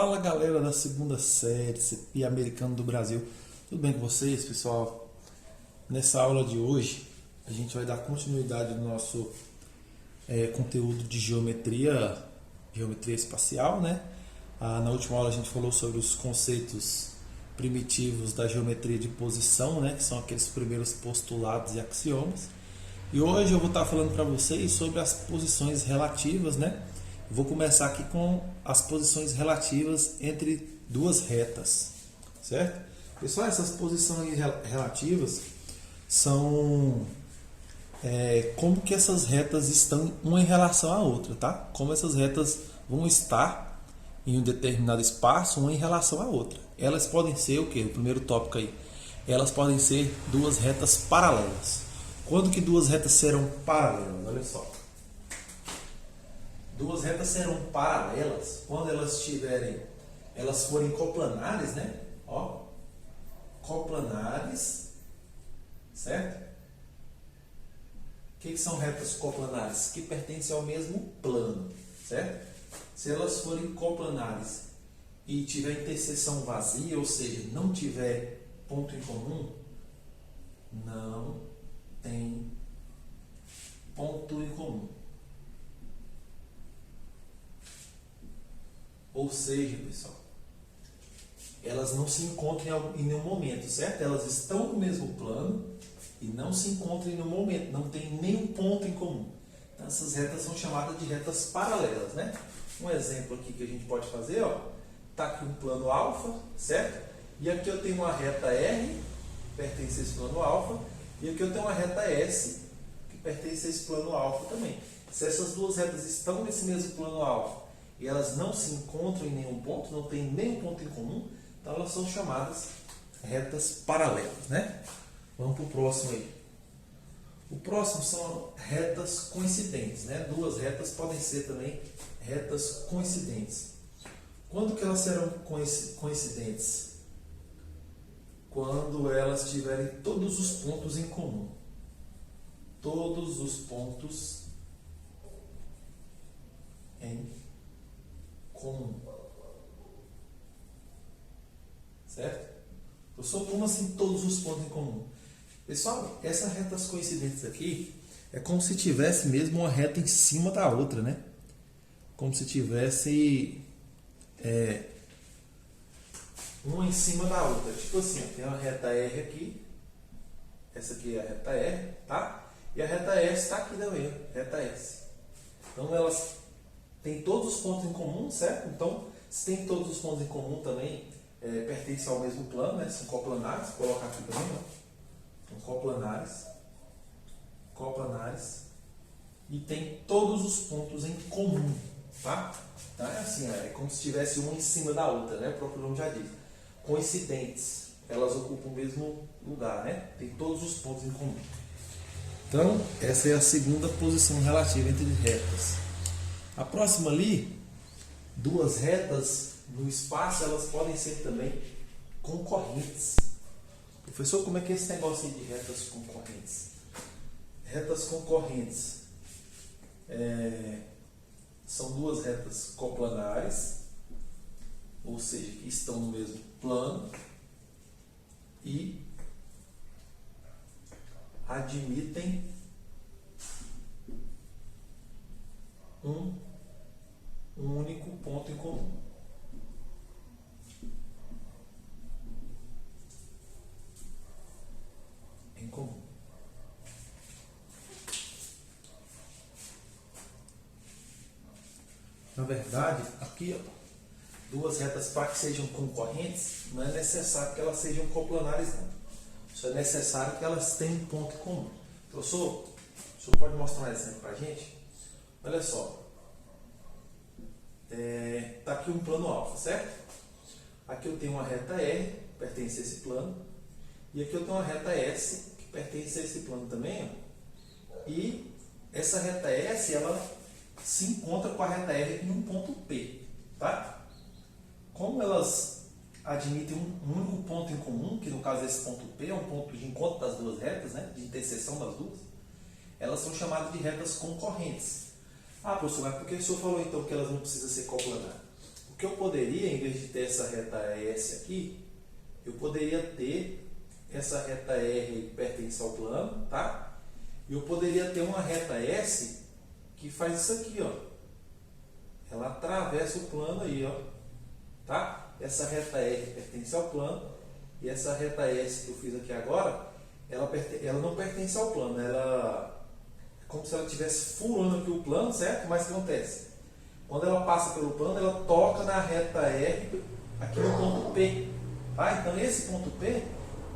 Fala galera da segunda série, CPI Americano do Brasil, tudo bem com vocês, pessoal? Nessa aula de hoje a gente vai dar continuidade no nosso conteúdo de geometria espacial, né? Na última aula a gente falou sobre os conceitos primitivos da geometria de posição, né? Que são aqueles primeiros postulados e axiomas. E hoje eu vou estar falando para vocês sobre as posições relativas, né? Vou começar aqui com as posições relativas entre duas retas, certo? Pessoal, essas posições relativas são como que essas retas estão uma em relação à outra, tá? Como essas retas vão estar em um determinado espaço uma em relação à outra. Elas podem ser o quê? O primeiro tópico aí. Elas podem ser duas retas paralelas. Quando que duas retas serão paralelas? Olha só. Duas retas serão paralelas quando elas forem coplanares, né? Ó, coplanares, certo? O que são retas coplanares? Que pertencem ao mesmo plano, certo? Se elas forem coplanares e tiver interseção vazia, ou seja, não tiver ponto em comum, não tem ponto em comum. Ou seja, pessoal, elas não se encontram em nenhum momento, certo? Elas estão no mesmo plano e não se encontram em nenhum momento, não tem nenhum ponto em comum. Então, essas retas são chamadas de retas paralelas, né? Um exemplo aqui que a gente pode fazer, ó, tá aqui um plano alfa, certo? E aqui eu tenho uma reta R, que pertence a esse plano alfa, e aqui eu tenho uma reta S, que pertence a esse plano alfa também. Se essas duas retas estão nesse mesmo plano alfa, e elas não se encontram em nenhum ponto, não tem nenhum ponto em comum, então elas são chamadas retas paralelas, né? Vamos para o próximo aí. O próximo são retas coincidentes, né? Duas retas podem ser também retas coincidentes. Quando que elas serão coincidentes? Quando elas tiverem todos os pontos em comum. Todos os pontos em comum. Certo? Professor, como assim todos os pontos em comum? Pessoal, essas retas coincidentes aqui é como se tivesse mesmo uma reta em cima da outra, né? Como se tivesse uma em cima da outra. Tipo assim, tem uma reta R aqui. Essa aqui é a reta R, tá? E a reta S está aqui também, reta S. Então elas tem todos os pontos em comum, certo? Então, se tem todos os pontos em comum também, pertencem ao mesmo plano, né? São coplanares, vou colocar aqui também, ó. São coplanares, e tem todos os pontos em comum, tá? Então é assim, é como se tivesse uma em cima da outra, né? O próprio nome já diz. Coincidentes, elas ocupam o mesmo lugar, né? Tem todos os pontos em comum. Então, essa é a segunda posição relativa entre retas. A próxima ali, duas retas no espaço, elas podem ser também concorrentes. Professor, como é que é esse negócio aí de retas concorrentes? Retas concorrentes são duas retas coplanares, ou seja, que estão no mesmo plano e admitem um único ponto em comum. Em comum. Na verdade, aqui, ó, duas retas para que sejam concorrentes, não é necessário que elas sejam coplanares, não. Só é necessário que elas tenham um ponto em comum. Professor, o senhor pode mostrar um exemplo para a gente? Olha só. Está aqui um plano alfa, certo? Aqui eu tenho uma reta R, que pertence a esse plano. E aqui eu tenho uma reta S, que pertence a esse plano também. Ó. E essa reta S, ela se encontra com a reta R em um ponto P. Tá? Como elas admitem um único ponto em comum, que no caso esse ponto P é um ponto de encontro das duas retas, né? De interseção das duas, elas são chamadas de retas concorrentes. Ah, professor, mas por que o senhor falou então que elas não precisam ser coplanares? Porque eu poderia, em vez de ter essa reta S aqui, eu poderia ter essa reta R que pertence ao plano, tá? E eu poderia ter uma reta S que faz isso aqui, ó. Ela atravessa o plano aí, ó. Tá? Essa reta R pertence ao plano e essa reta S que eu fiz aqui agora, ela não pertence ao plano, ela é como se ela estivesse furando aqui o plano, certo? Mas o que acontece? Quando ela passa pelo plano, ela toca na reta R aqui no ponto P. Tá? Então esse ponto P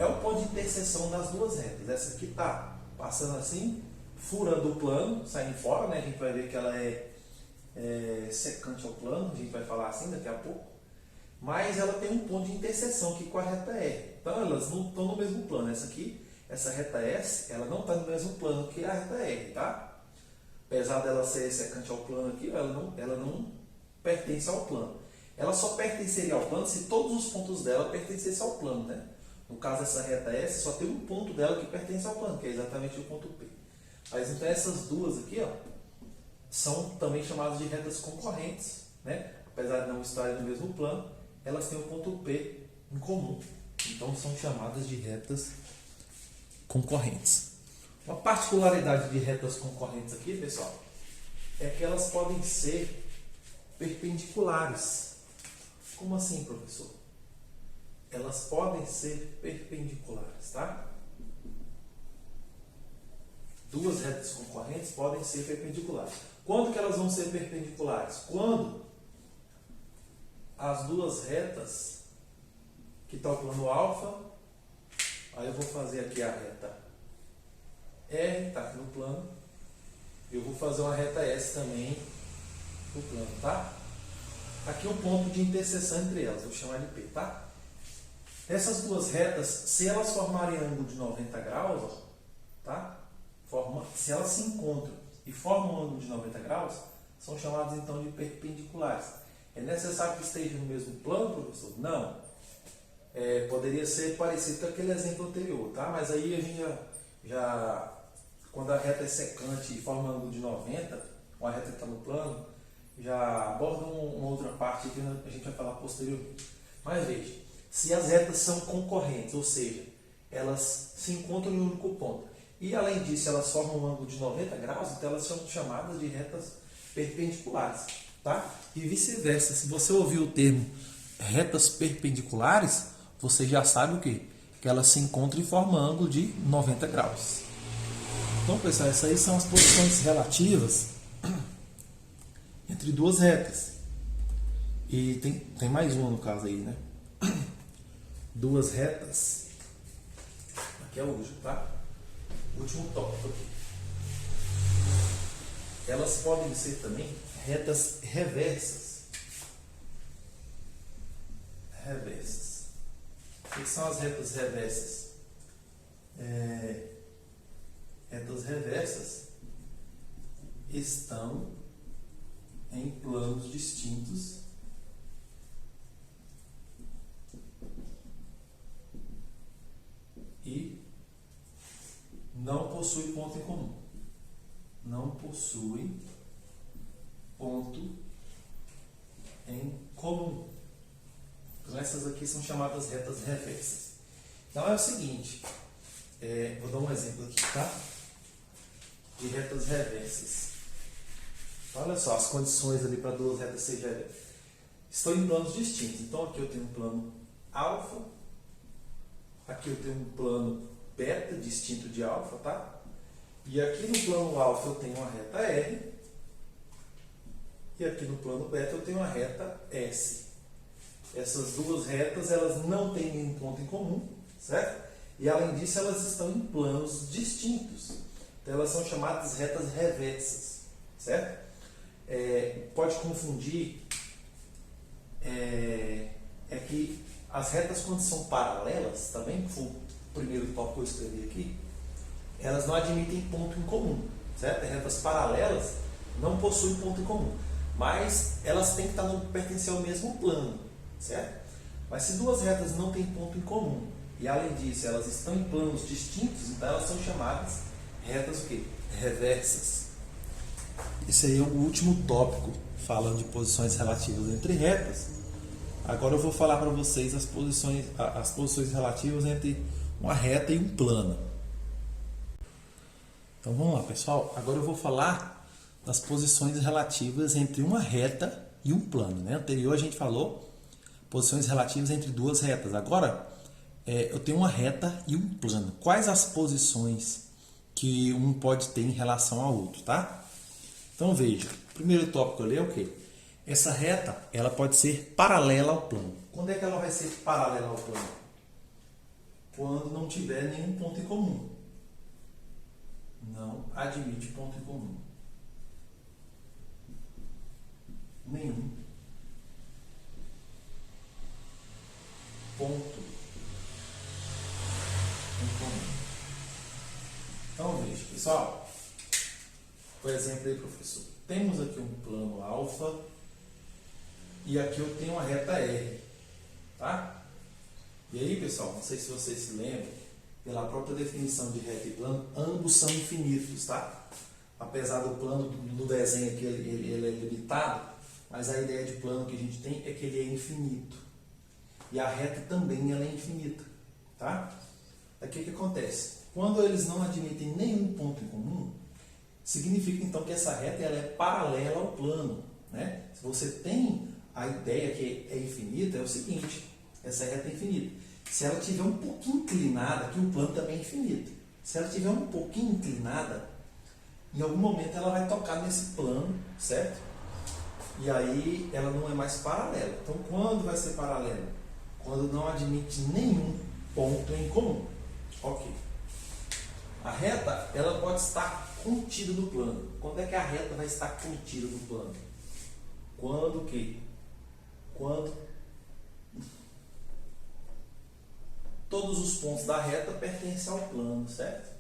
é o ponto de interseção das duas retas. Essa aqui está passando assim, furando o plano, saindo fora, né? A gente vai ver que ela é secante ao plano, a gente vai falar assim daqui a pouco. Mas ela tem um ponto de interseção aqui com a reta R. Então elas não estão no mesmo plano. Essa aqui, essa reta S, ela não está no mesmo plano que a reta R, tá? Apesar dela ser secante ao plano aqui, ela não pertence ao plano. Ela só pertenceria ao plano se todos os pontos dela pertencessem ao plano, né? No caso dessa reta S, só tem um ponto dela que pertence ao plano, que é exatamente o ponto P. Mas então essas duas aqui, ó, são também chamadas de retas concorrentes, né? Apesar de não estarem no mesmo plano, elas têm o ponto P em comum. Então são chamadas de retas concorrentes. Uma particularidade de retas concorrentes aqui, pessoal, é que elas podem ser perpendiculares. Como assim, professor? Elas podem ser perpendiculares, tá? Duas retas concorrentes podem ser perpendiculares. Quando que elas vão ser perpendiculares? Quando as duas retas que está o plano alfa, aí eu vou fazer aqui a reta R, está aqui no plano, eu vou fazer uma reta S também no plano, tá? Aqui é o ponto de interseção entre elas, vou chamar de P, tá? Essas duas retas, se elas formarem ângulo de 90 graus, ó, tá? Se elas se encontram e formam um ângulo de 90 graus, são chamadas então de perpendiculares. É necessário que estejam no mesmo plano, professor? Não. Poderia ser parecido com aquele exemplo anterior, tá? Mas aí a gente já quando a reta é secante e forma um ângulo de 90, uma reta que está no plano, já aborda uma outra parte que a gente vai falar posteriormente. Mas veja, se as retas são concorrentes, ou seja, elas se encontram em um único ponto, e além disso elas formam um ângulo de 90 graus, então elas são chamadas de retas perpendiculares, tá? E vice-versa, se você ouvir o termo retas perpendiculares, você já sabe o quê? Que elas se encontram e formam ângulo de 90 graus. Então, pessoal, essas aí são as posições relativas entre duas retas. E tem mais uma no caso aí, né? Duas retas. Aqui é o último, tá? O último tópico aqui. Elas podem ser também retas reversas. Reversas. O que são as retas reversas? Retas reversas estão em planos distintos e não possuem ponto em comum. Não possuem ponto em comum. Então essas aqui são chamadas retas reversas. Então é o seguinte, vou dar um exemplo aqui, tá? De retas reversas. Olha só as condições ali para duas retas serem reversas. Estão em planos distintos. Então aqui eu tenho um plano alfa, aqui eu tenho um plano beta distinto de alfa, tá? E aqui no plano alfa eu tenho uma reta R, e aqui no plano beta eu tenho uma reta S. Essas duas retas elas não têm nenhum ponto em comum, certo? E além disso elas estão em planos distintos. Então elas são chamadas retas reversas, certo? Pode confundir, que as retas quando são paralelas, também foi o primeiro tópico que eu escrevi aqui, elas não admitem ponto em comum, certo? Retas paralelas não possuem ponto em comum, mas elas têm que pertencer ao mesmo plano, certo? Mas se duas retas não têm ponto em comum e além disso elas estão em planos distintos, então elas são chamadas retas o quê? Reversas. Esse aí é o último tópico falando de posições relativas entre retas. Agora eu vou falar para vocês as posições relativas entre uma reta e um plano. Então vamos lá, pessoal. Agora eu vou falar das posições relativas entre uma reta e um plano, né? Anterior a gente falou posições relativas entre duas retas. Agora eu tenho uma reta e um plano. Quais as posições que um pode ter em relação ao outro, tá? Então veja, o primeiro tópico ali é o quê? Essa reta, ela pode ser paralela ao plano. Quando é que ela vai ser paralela ao plano? Quando não tiver nenhum ponto em comum. Não admite ponto em comum. Nenhum ponto em comum. Então veja, pessoal, por exemplo aí, professor, temos aqui um plano alfa e aqui eu tenho uma reta R, tá? E aí, pessoal, não sei se vocês se lembram, pela própria definição de reta e plano, ambos são infinitos, tá? Apesar do plano do desenho aqui, ele é limitado, mas a ideia de plano que a gente tem é que ele é infinito. E a reta também ela é infinita, tá? Aqui o que acontece? Quando eles não admitem nenhum ponto em comum, significa então que essa reta ela é paralela ao plano, né? Se você tem a ideia que é infinita, é o seguinte, essa reta é infinita. Se ela tiver um pouquinho inclinada, que o plano também é infinito. Se ela tiver um pouquinho inclinada, em algum momento ela vai tocar nesse plano, certo? E aí ela não é mais paralela. Então quando vai ser paralela? Quando não admite nenhum ponto em comum. Ok. A reta, ela pode estar contida no plano. Quando é que a reta vai estar contida no plano? Quando o quê? Quando todos os pontos da reta pertencem ao plano, certo?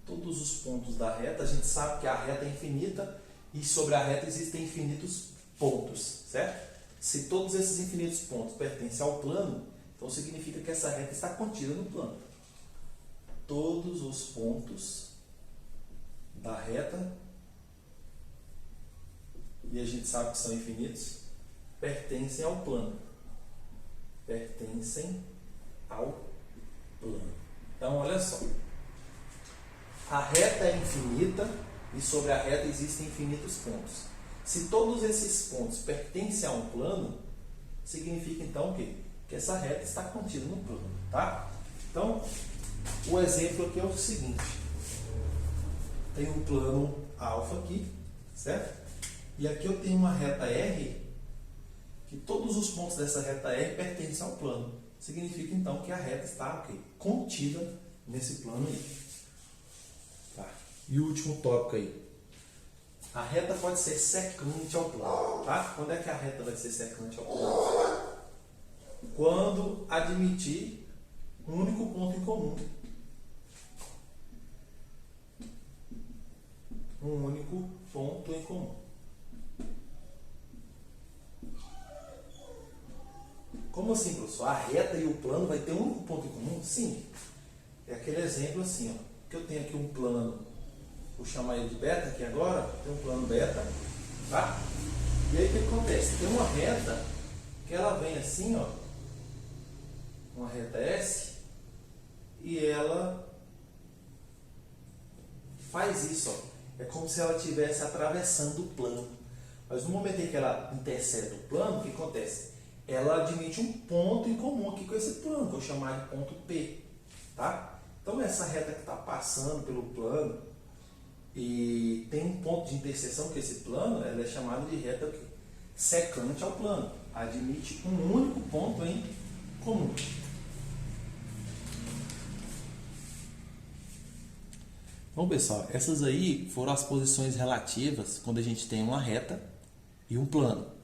Todos os pontos da reta, a gente sabe que a reta é infinita e sobre a reta existem infinitos pontos, certo? Se todos esses infinitos pontos pertencem ao plano, então significa que essa reta está contida no plano. Todos os pontos da reta, e a gente sabe que são infinitos, pertencem ao plano. Pertencem ao plano. Então, olha só. A reta é infinita e sobre a reta existem infinitos pontos. Se todos esses pontos pertencem a um plano, significa então o quê? Que essa reta está contida no plano, tá? Então, o exemplo aqui é o seguinte. Tem um plano alfa aqui, certo? E aqui eu tenho uma reta R, que todos os pontos dessa reta R pertencem ao plano. Significa então que a reta está contida nesse plano aí. Tá. E o último tópico aí. A reta pode ser secante ao plano. Tá? Quando é que a reta vai ser secante ao plano? Quando admitir um único ponto em comum. Um único ponto em comum. Como assim, professor? A reta e o plano vai ter um único ponto em comum? Sim. É aquele exemplo assim, ó, que eu tenho aqui um plano, vou chamar ele de beta aqui agora, tem um plano beta, tá? E aí o que acontece? Tem uma reta que ela vem assim, ó, uma reta S, e ela faz isso, ó. É como se ela estivesse atravessando o plano. Mas no momento em que ela intercepta o plano, o que acontece? Ela admite um ponto em comum aqui com esse plano, vou chamar de ponto P, tá? Então essa reta que está passando pelo plano e tem um ponto de interseção com esse plano, ela é chamada de reta secante ao plano, admite um único ponto em comum. Bom, pessoal, essas aí foram as posições relativas quando a gente tem uma reta e um plano.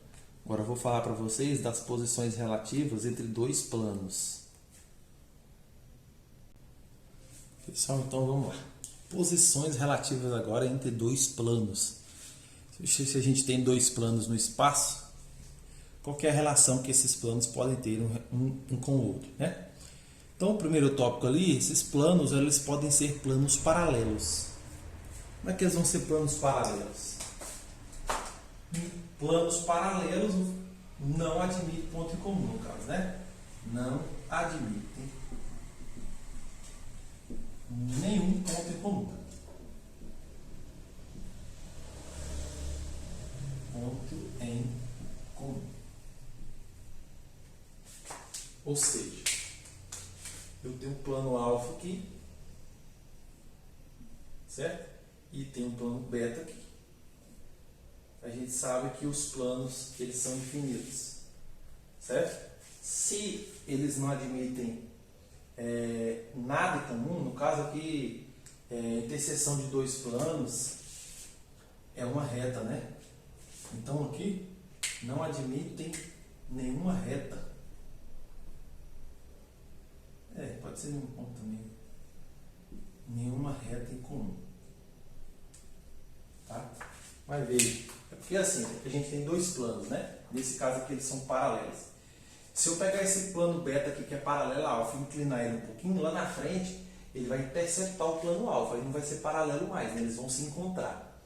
Agora eu vou falar para vocês das posições relativas entre dois planos. Pessoal, então vamos lá. Posições relativas agora entre dois planos. Se a gente tem dois planos no espaço, qual que é a relação que esses planos podem ter um com o outro, né? Então, o primeiro tópico ali, esses planos, eles podem ser planos paralelos. Como é que eles vão ser planos paralelos? Planos paralelos não admite ponto em comum, no caso, né? Não admite nenhum ponto em comum. Ponto em comum. Ou seja, eu tenho um plano alfa aqui, certo? E tenho um plano beta aqui. A gente sabe que os planos eles são infinitos, certo? Se eles não admitem nada em comum, no caso aqui, interseção de dois planos é uma reta, né? Então aqui não admitem nenhuma reta. Pode ser nenhum ponto também. Nenhuma reta em comum. Tá? Mas veja, é porque assim, a gente tem dois planos, né? Nesse caso aqui eles são paralelos. Se eu pegar esse plano beta aqui que é paralelo a alfa e inclinar ele um pouquinho, lá na frente ele vai interceptar o plano alfa, ele não vai ser paralelo mais, né? Eles vão se encontrar.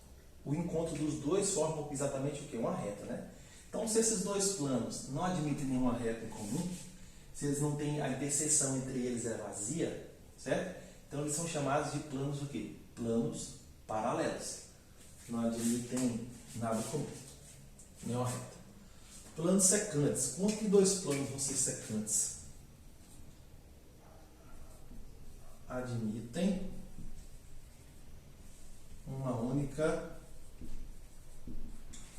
O encontro dos dois forma exatamente o que? Uma reta, né? Então, se esses dois planos não admitem nenhuma reta em comum, se eles não têm a interseção entre eles é vazia, certo? Então eles são chamados de planos o quê? Planos paralelos. Não admitem nada comum, nenhuma reta. Planos secantes. Quanto que dois planos vão ser secantes? Admitem uma única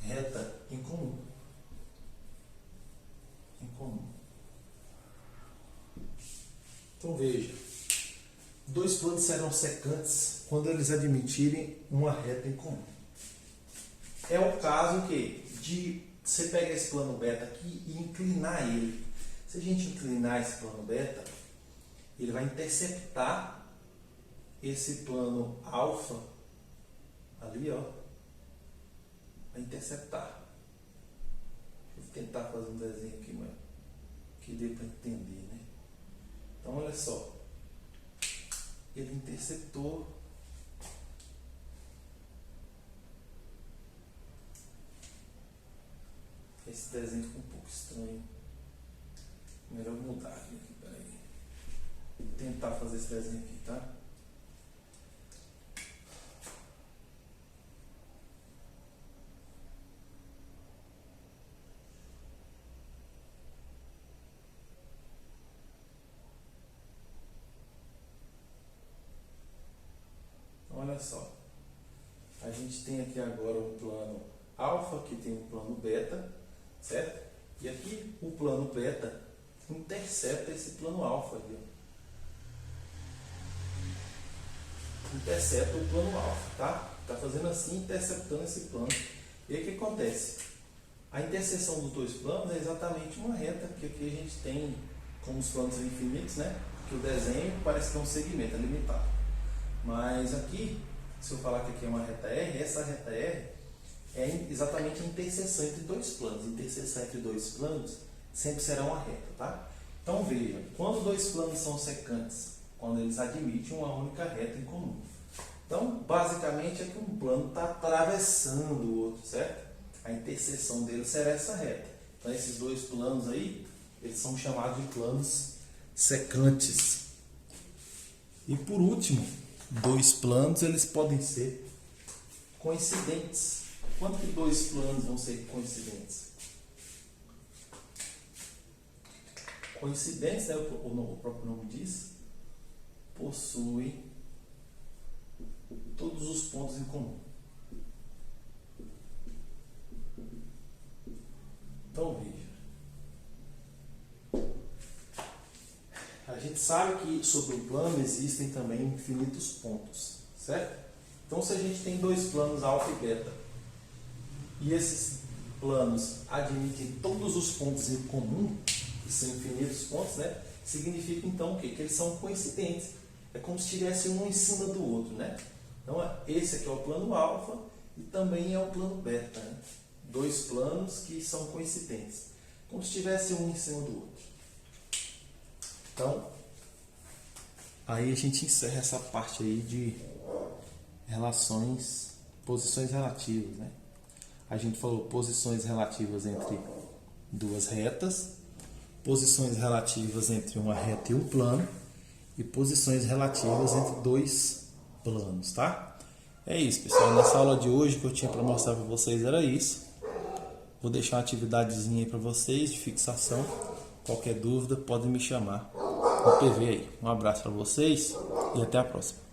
reta em comum. Então veja, dois planos serão secantes quando eles admitirem uma reta em comum. É o caso de você pegar esse plano beta aqui e inclinar ele. Se a gente inclinar esse plano beta, ele vai interceptar esse plano alfa ali, ó. Vai interceptar. Deixa eu tentar fazer um desenho aqui, mas que dê para entender, né? Então olha só, ele interceptou esse desenho, ficou um pouco estranho. Melhor mudar aqui, peraí. Vou tentar fazer esse desenho aqui, tá? Olha só, a gente tem aqui agora um plano alfa, que tem um plano beta, certo? E aqui o plano beta intercepta esse plano alfa aqui, ó. Intercepta o plano alfa, tá? Tá fazendo assim, interceptando esse plano. E aí o que acontece? A interseção dos dois planos é exatamente uma reta, que aqui a gente tem, como os planos são infinitos, né? Que o desenho parece que é um segmento, é limitado. Mas aqui, se eu falar que aqui é uma reta R, essa reta R é exatamente a interseção entre dois planos. Interseção entre dois planos sempre será uma reta, tá? Então veja, quando dois planos são secantes, quando eles admitem uma única reta em comum. Então, basicamente é que um plano está atravessando o outro, certo? A interseção deles será essa reta. Então esses dois planos aí, eles são chamados de planos secantes. E por último, dois planos eles podem ser coincidentes. Quanto que dois planos vão ser coincidentes? Coincidentes, né, o próprio nome diz, possuem todos os pontos em comum. Então veja, a gente sabe que sobre o plano existem também infinitos pontos, certo? Então se a gente tem dois planos alfa e beta, e esses planos admitem todos os pontos em comum, que são infinitos pontos, né? Significa então o quê? Que eles são coincidentes. É como se tivesse um em cima do outro, né? Então esse aqui é o plano alfa e também é o plano beta, né? Dois planos que são coincidentes, como se tivesse um em cima do outro. Então, aí a gente encerra essa parte aí de relações, posições relativas, né? A gente falou posições relativas entre duas retas, posições relativas entre uma reta e um plano e posições relativas entre dois planos, tá? É isso, pessoal. Nessa aula de hoje que eu tinha para mostrar para vocês era isso. Vou deixar uma atividadezinha aí para vocês de fixação. Qualquer dúvida, podem me chamar no PV aí. Um abraço para vocês e até a próxima.